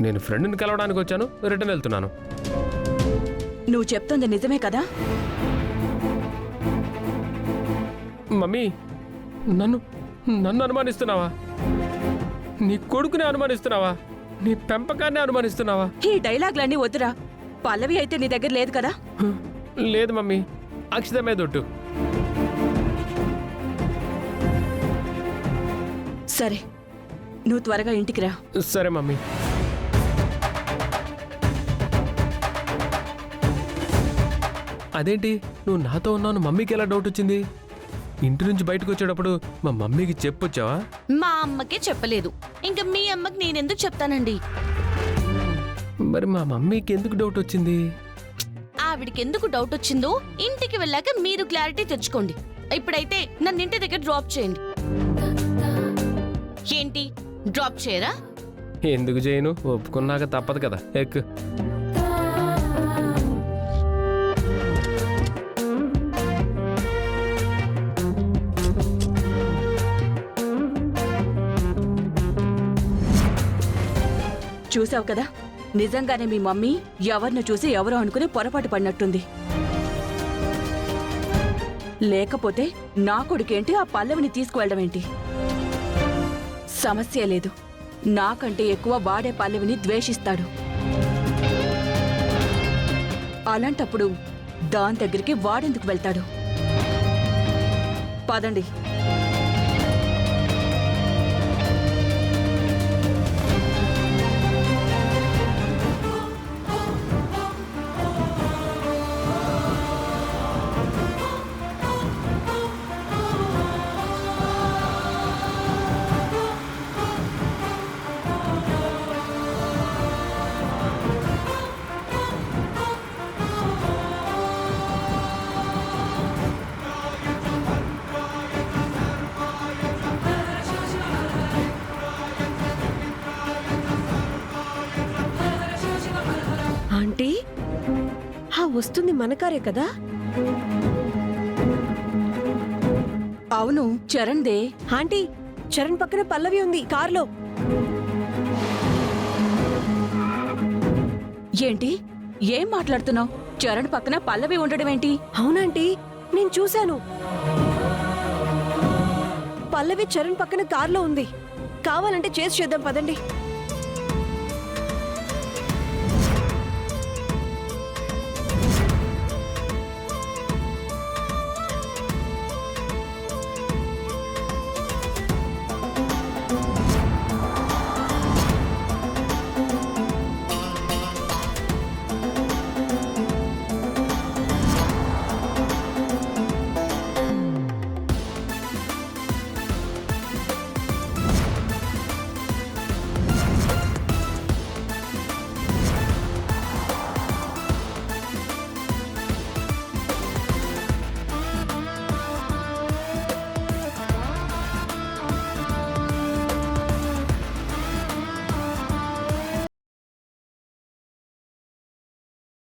నేను ఫ్రెండ్ని కలవడానికి వచ్చాను, రిటర్న్ వెళ్తున్నాను. నువ్వు చెప్తుంది నిజమే కదా? మమ్మీ, నన్ను నన్ను అనుమానిస్తున్నావా? నీ కొడుకుని అనుమానిస్తున్నావా? నీ పెంపకాన్ని అనుమానిస్తున్నావా? ఈ డైలాగ్లన్నీ వద్దురా. పల్లవి అయితే నీ దగ్గర లేదు కదా? లేదు మమ్మీ, అక్షితమే దొట్టు. సరే, నువ్వు త్వరగా ఇంటికి రా. సరే మమ్మీ. అదేంటి నువ్వు నాతో ఉన్నావు, మమ్మీకి ఎలా డౌట్ వచ్చింది? ఇంటి నుంచి బయటకు వచ్చేటప్పుడు మా మమ్మీకి చెప్పొచ్చావా? మా అమ్మకే చెప్పలేదు, ఇంకా మీ అమ్మకి నేనెందుకు చెప్తానండి? మరి మా మమ్మీకి ఎందుకు డౌట్ వచ్చింది? ఆవిడికి ఎందుకు డౌట్ వచ్చిందో ఇంటికి వెళ్ళాక మీరు క్లారిటీ తెచ్చుకోండి. ఇప్పుడైతే నన్ను ఇంటి దగ్గర డ్రాప్ చేయండి. ఏంటి, డ్రాప్ చేయరా? ఎందుకు చేయను, ఒప్పుకున్నాక తప్పదు కదా. ఎక్కు. చూసావు కదా, నిజంగానే మీ మమ్మీ ఎవరిని చూసి ఎవరో అనుకుని పొరపాటు పడినట్టుంది. లేకపోతే నా కొడుకేంటి ఆ పల్లవిని తీసుకువెళ్ళడం ఏంటి? సమస్య లేదు, నాకంటే ఎక్కువ వాడే పల్లవిని ద్వేషిస్తాడు. అలాంటప్పుడు దాని దగ్గరికి వాడెందుకు వెళ్తాడు? పదండి. ఆంటీ, వస్తుంది మన కారే కదా? అవును, చరణ్ దే. ఆంటీ, చరణ్ పక్కన పల్లవి ఉంది కార్లో. ఏంటి, ఏం మాట్లాడుతున్నావు? చరణ్ పక్కన పల్లవి ఉండడం ఏంటి? అవునంటీ, నేను చూశాను. పల్లవి చరణ్ పక్కన కార్లో ఉంది. కావాలంటే చేసి చేద్దాం, పదండి.